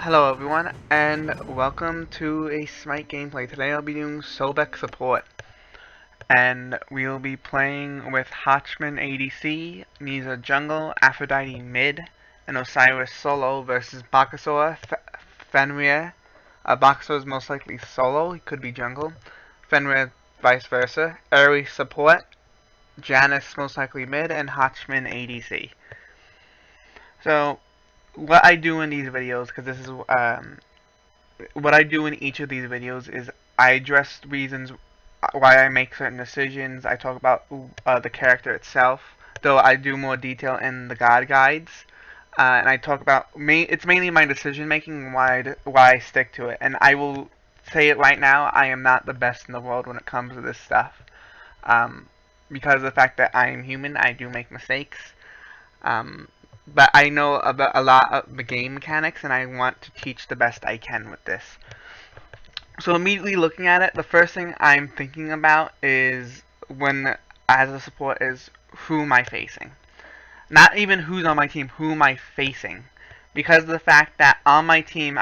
Hello everyone, and welcome to a Smite gameplay. Today I'll be doing Sobek Support, and we'll be playing with Hotchman ADC, Nisa Jungle, Aphrodite Mid, and Osiris Solo versus Bakasor, Fenrir. Bakasor is most likely solo, he could be jungle. Fenrir vice versa. Ares Support, Janice most likely mid, and Hotchman ADC. So, what I do in these videos, because this is what I do in each of these videos is I address reasons why I make certain decisions. I talk about the character itself, though I do more detail in the god guides, and I talk about it's mainly my decision making and why I stick to it. And I will say it right now, I am not the best in the world when it comes to this stuff, because of the fact that I am human. I do make mistakes. But I know about a lot of the game mechanics, and I want to teach the best I can with this. So immediately looking at it, the first thing I'm thinking about is as a support, is who am I facing? Not even who's on my team, who am I facing? Because of the fact that on my team,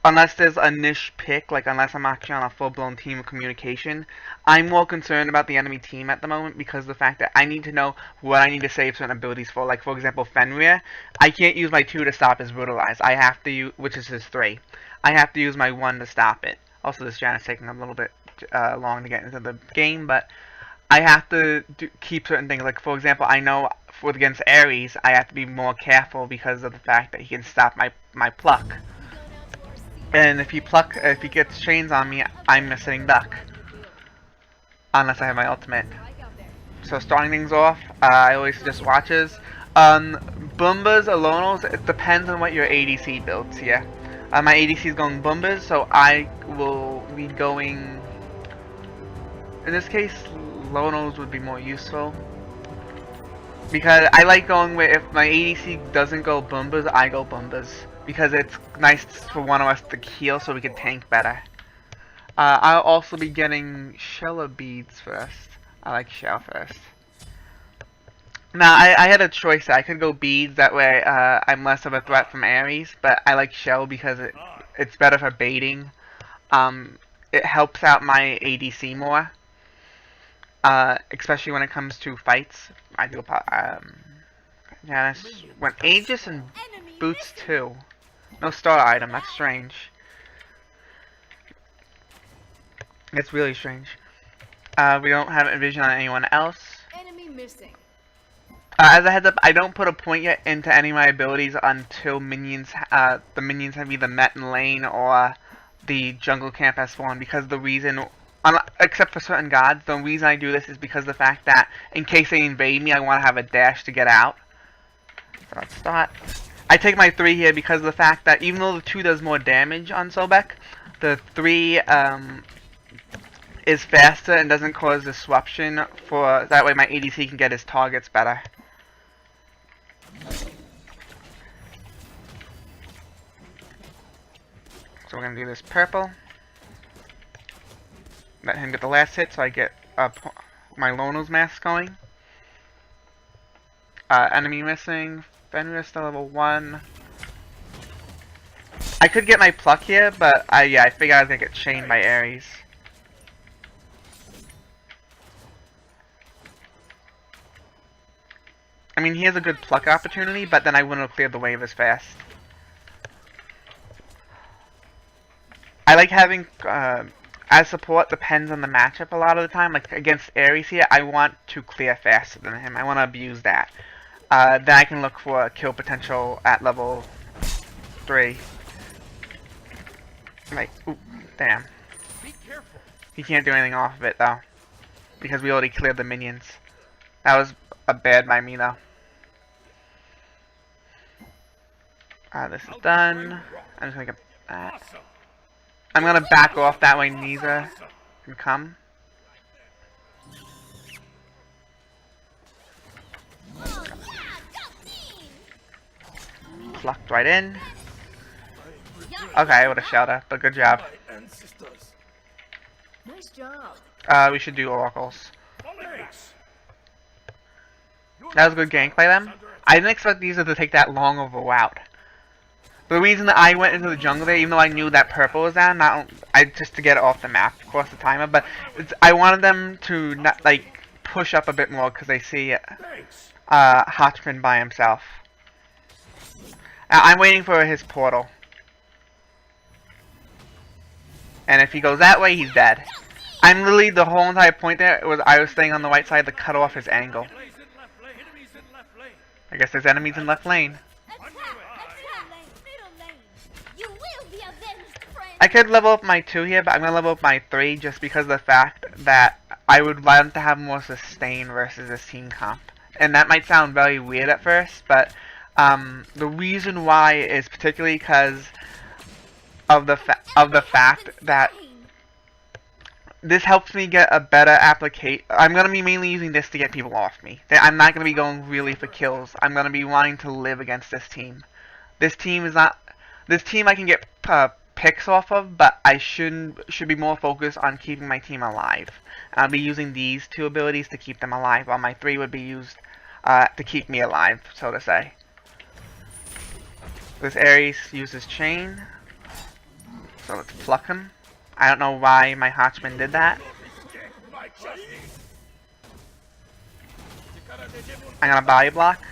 unless there's a niche pick, like unless I'm actually on a full-blown team of communication, I'm more concerned about the enemy team at the moment because of the fact that I need to know what I need to save certain abilities for. Like, for example, Fenrir, I can't use my 2 to stop his Brutalize. I have to use, which is his 3. I have to use my 1 to stop it. Also, this Jan is taking a little bit long to get into the game, but I have to keep certain things. Like, for example, I know against Ares, I have to be more careful because of the fact that he can stop my pluck. And if he gets chains on me, I'm a sitting duck. Unless I have my ultimate. So starting things off, I always suggest watches. Boombas, Alonos, it depends on what your ADC builds here. My ADC is going Boombas, so I will be going... In this case, Lonos would be more useful. Because I like going with, if my ADC doesn't go Boombas, I go Boombas. Because it's nice for one of us to heal so we can tank better. I'll also be getting Shell or Beads first. I like Shell first. Now, I had a choice. I could go Beads, that way I'm less of a threat from Ares. But I like Shell because it's better for baiting. It helps out my ADC more. Especially when it comes to fights. I do Janice went Aegis and Boots too. No star item, that's strange. It's really strange. We don't have a vision on anyone else. Enemy missing. As a heads up, I don't put a point yet into any of my abilities until minions, the minions have either met in lane or the jungle camp has spawned, because the reason, except for certain gods, the reason I do this is because of the fact that in case they invade me, I want to have a dash to get out. So let's start. I take my 3 here because of the fact that even though the 2 does more damage on Sobek, the 3 is faster and doesn't cause disruption, for that way my ADC can get his targets better. So we're going to do this purple. Let him get the last hit so I get my Lono's mask going. Enemy missing. Fenrir still level 1. I could get my pluck here, but yeah, I figured I was gonna get chained by Ares. I mean, he has a good pluck opportunity, but then I wouldn't have cleared the wave as fast. I like having, as support, depends on the matchup a lot of the time. Like, against Ares here, I want to clear faster than him. I want to abuse that. Then I can look for a kill potential at level 3. Like, ooh, damn. He can't do anything off of it, though. Because we already cleared the minions. That was a bad by me, though. This is done. I'm just gonna get that. I'm gonna back off, that way Nisa can come. Plucked right in. Okay, I would have shelled her, but good job. Nice job. We should do oracles. That was a good gank by them. I didn't expect these to take that long of a route. The reason that I went into the jungle there, even though I knew that purple was down, I just to get it off the map, of course, the timer. But I wanted them to not like push up a bit more because they see Hotchman by himself. I'm waiting for his portal, and if he goes that way, he's dead. I'm literally the whole entire point there was I was staying on the right side to cut off his angle. I guess there's enemies in left lane. I could level up my 2 here, but I'm going to level up my 3 just because of the fact that I would want to have more sustain versus this team comp. And that might sound very weird at first, but the reason why is particularly because of the fact that this helps me get a better application. I'm going to be mainly using this to get people off me. I'm not going to be going really for kills. I'm going to be wanting to live against this team. This team is not... This team I can get picks off of, but I should be more focused on keeping my team alive. And I'll be using these 2 abilities to keep them alive, while my 3 would be used to keep me alive, so to say. This Ares uses Chain, so let's pluck him. I don't know why my Hotchman did that. I'm gonna body block.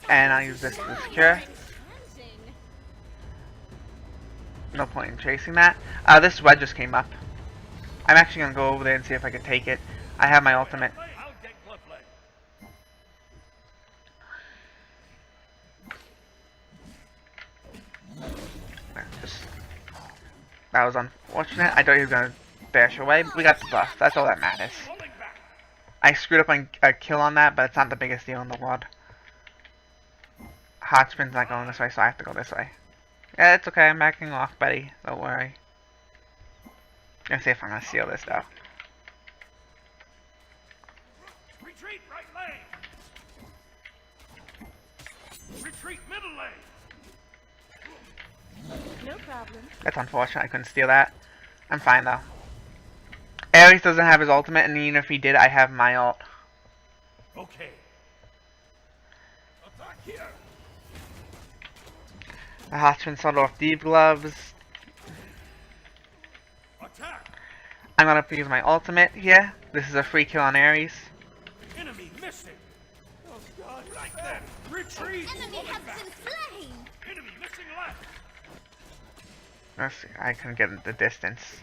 And I'll use this to secure. No point in chasing that. This wedge just came up. I'm actually gonna go over there and see if I can take it. I have my ultimate. That was unfortunate. I thought he was gonna dash away, but we got the buff. That's all that matters. I screwed up on a kill on that, but it's not the biggest deal in the world. Hotchman's not going this way, so I have to go this way. Yeah, it's okay. I'm backing off, buddy. Don't worry. Let's see if I'm gonna seal this though. Retreat right lane. Retreat middle lane. No problem. That's unfortunate. I couldn't steal that. I'm fine though. Ares doesn't have his ultimate, and even if he did, I have my ult. Okay. Attack here. The Hotchman sold off Deep Gloves. Attack. I'm gonna use my ultimate here. This is a free kill on Ares. Enemy missing. Oh God! Like that. Retreat. Enemy has been slain. Enemy missing left. Let's see, I couldn't get the distance.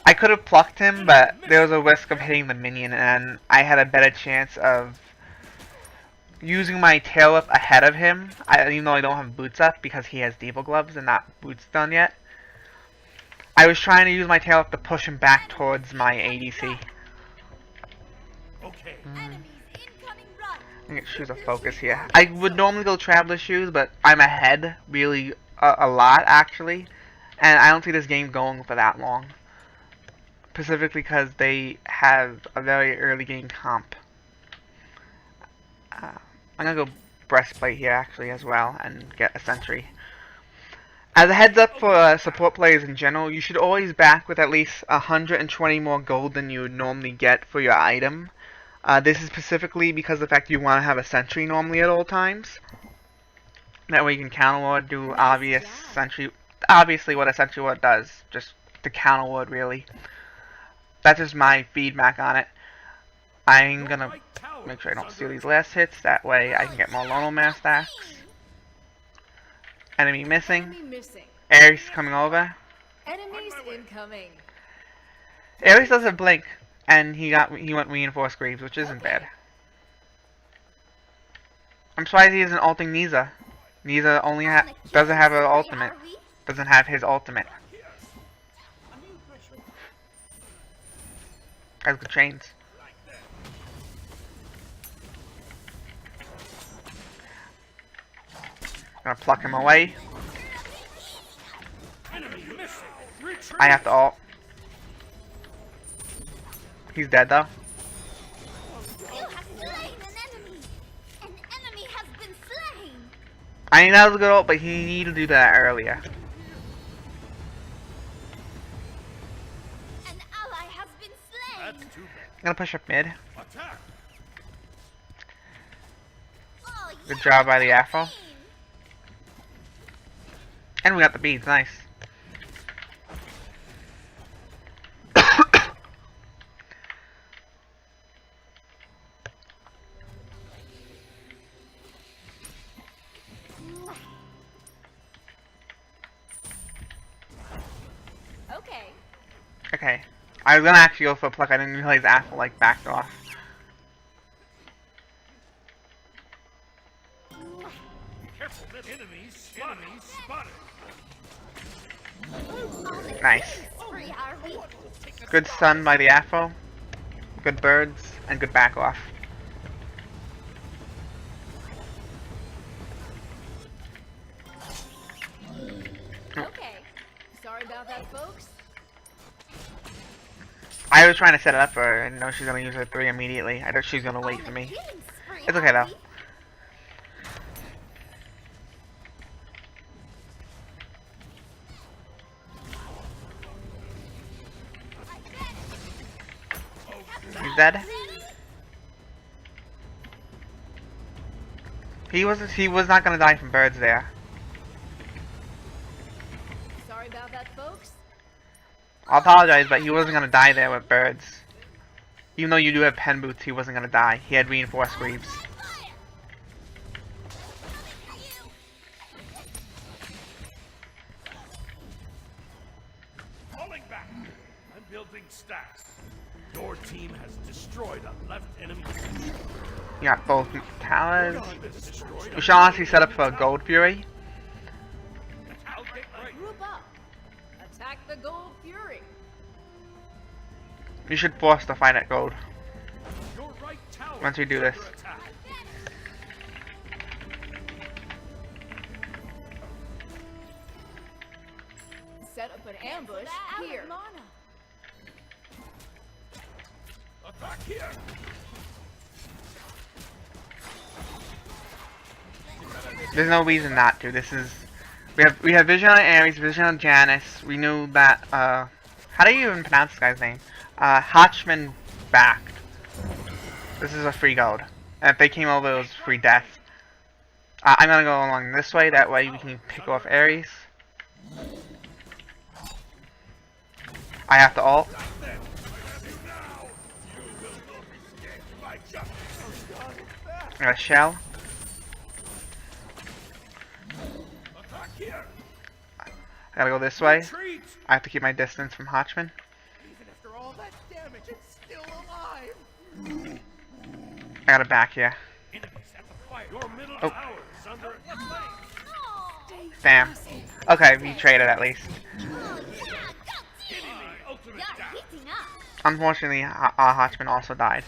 I could have plucked him, but there was a risk of hitting the minion, and I had a better chance of using my tail up ahead of him. Even though I don't have boots up because he has Devil Gloves and not boots done yet. I was trying to use my tail up to push him back towards my ADC. Okay. Enemies incoming run. I'm gonna choose a focus here. I would normally go Traveler Shoes, but I'm ahead really a lot actually, and I don't see this game going for that long. Specifically because they have a very early game comp. I'm gonna go Breastplate here actually as well and get a Sentry. As a heads up for support players in general, you should always back with at least 120 more gold than you would normally get for your item. This is specifically because of the fact you want to have a Sentry normally at all times. That way you can counter ward, do obvious Sentry, obviously what a Sentry ward does, just to counter ward really. That's just my feedback on it. I'm gonna make sure I don't steal these last hits, that way I can get more Lono Mass stacks. Enemy missing. Enemy missing. Ares coming over. Enemies incoming. Ares does have Blink, and he went Reinforced Greaves, which isn't bad. I'm surprised he isn't ulting Niza. Niza only doesn't have her ultimate. Doesn't have his ultimate. Has good chains. Gonna pluck him away. I have to ult. He's dead though. You have slain an enemy. An enemy has been slain. I mean that was a good ult, but he needed to do that earlier. An ally has been slain. That's too bad. I'm gonna push up mid. Attack. Oh, Good job by the Afro. And we got the beads, nice. Okay. Okay. I was gonna actually go for a pluck, I didn't realize Apple like backed off. Careful, enemies spotted. Nice. Spree, are we? Good stun by the Afro. Good birds, and good back off. Okay. Sorry about that, folks. I was trying to set it up for her, and know she's gonna use her 3 immediately. I thought she was gonna wait for me. It's okay though. He's dead. He was not gonna die from birds there. Sorry about that, folks. I apologize, but he wasn't gonna die there with birds. Even though you do have pen boots, he wasn't gonna die. He had reinforced greaves. Falling back. I'm building stacks. Your team has destroyed a left enemy. You got both towers. Destroyed We should honestly set up for a Gold Fury. I'll get right. Group up. Attack the Gold Fury. You should force the fight at Gold. Your right tower Once we do this. under attack. Set up an ambush here. Attack here. There's no reason not to. This is we have vision on Ares, vision on Janice. We knew that how do you even pronounce this guy's name? Hotchman backed. This is a free gold. And if they came over it was free death. I'm gonna go along this way, that way we can pick off Ares. I have to ult. I got a shell. Attack here. I gotta go this way. Retreat. I have to keep my distance from Hotchman. Even after all that damage, it's still alive. I gotta back here. Enemies at the fire. Your middle Oh. tower is under attack. Damn. Okay, we traded at least. Enemy ultimate down. Heating up. Unfortunately, Hotchman also died.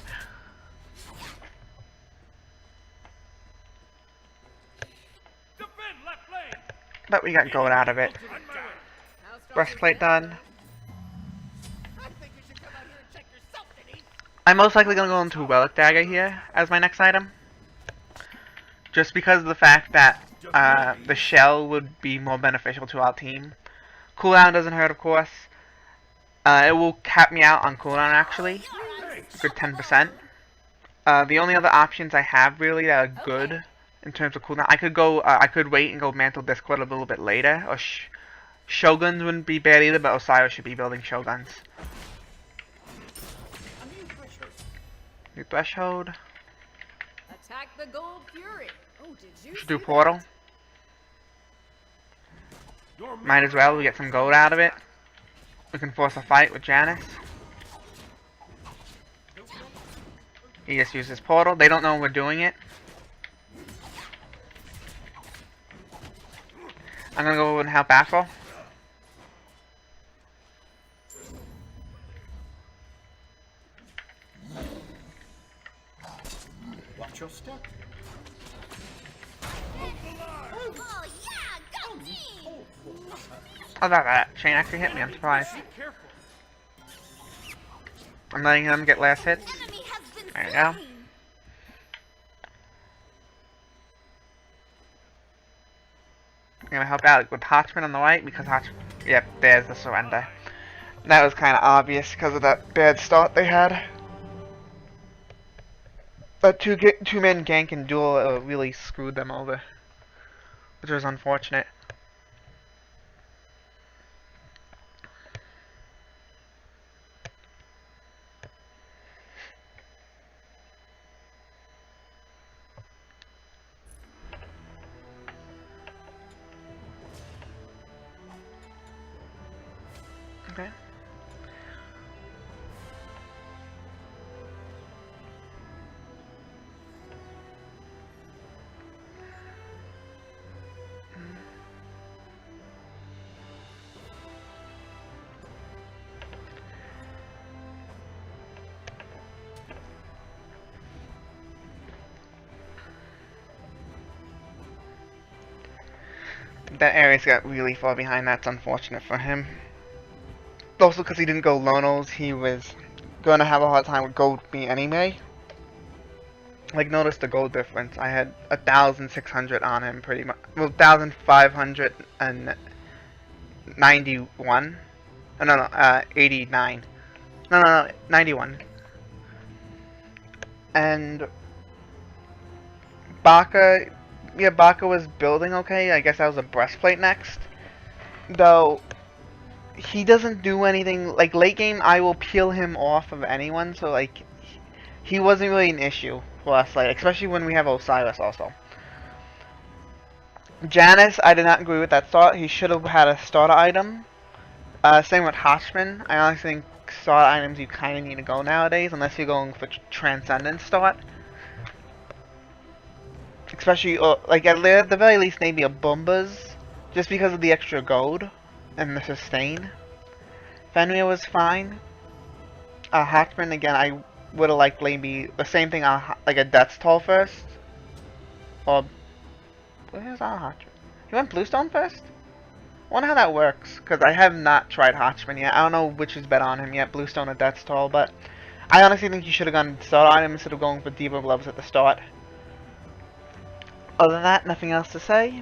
Defend left lane. But we got gold out of it. Ultimate down. How strong Breastplate is that? done. I think you should come out here and check yourself, Denise. I'm most likely gonna go into Relic Dagger here as my next item. Just because of the fact that the shell would be more beneficial to our team. Cooldown doesn't hurt, of course. It will cap me out on cooldown actually. A good 10%. The only other options I have really that are good in terms of cooldown, I could go. I could wait and go Mantle Discord a little bit later. Or Shoguns wouldn't be bad either, but Osiris should be building Shoguns. New Threshold. Attack the Gold Fury. Oh, did you Should do see Portal. that? Your Might as well. We get some gold out of it. We can force a fight with Janice. He just uses Portal. They don't know we're doing it. I'm gonna go and help Afro. Watch your step. Oh, yeah, go team! How about that? Shane actually hit me. I'm surprised. Be careful. I'm letting them get last hits. Enemy has been There you go. slain. I'm gonna help out with Hotchman on the right because Hotchman. Yep, there's the surrender. That was kind of obvious because of that bad start they had. But two-man gank and duel really screwed them over, which was unfortunate. Okay. That Ares got really far behind. That's unfortunate for him. Also, because he didn't go Lonos, he was going to have a hard time with gold me anyway. Like, notice the gold difference. I had 1,600 on him, pretty much. Well, 1,591. Oh, no, 89. No, 91. And Baka, yeah, Baka was building okay. I guess that was a breastplate next. Though, he doesn't do anything, like, late game, I will peel him off of anyone, so, like, he wasn't really an issue for us, like, especially when we have Osiris also. Janus, I did not agree with that thought. He should have had a starter item. Same with Hotchman. I honestly think starter items you kind of need to go nowadays, unless you're going for Transcendent start. Especially, like, at the very least, maybe a Bombas, just because of the extra gold and the sustain. Fenrir was fine. Hotchman, again, I would have liked maybe the same thing on, like, a Death's Toll first. Or, where's our Hotchman? He went Bluestone first? I wonder how that works, because I have not tried Hotchman yet. I don't know which is better on him yet, Bluestone or Death's Toll, but I honestly think you should have gone starter item instead of going for Diva Gloves at the start. Other than that, nothing else to say.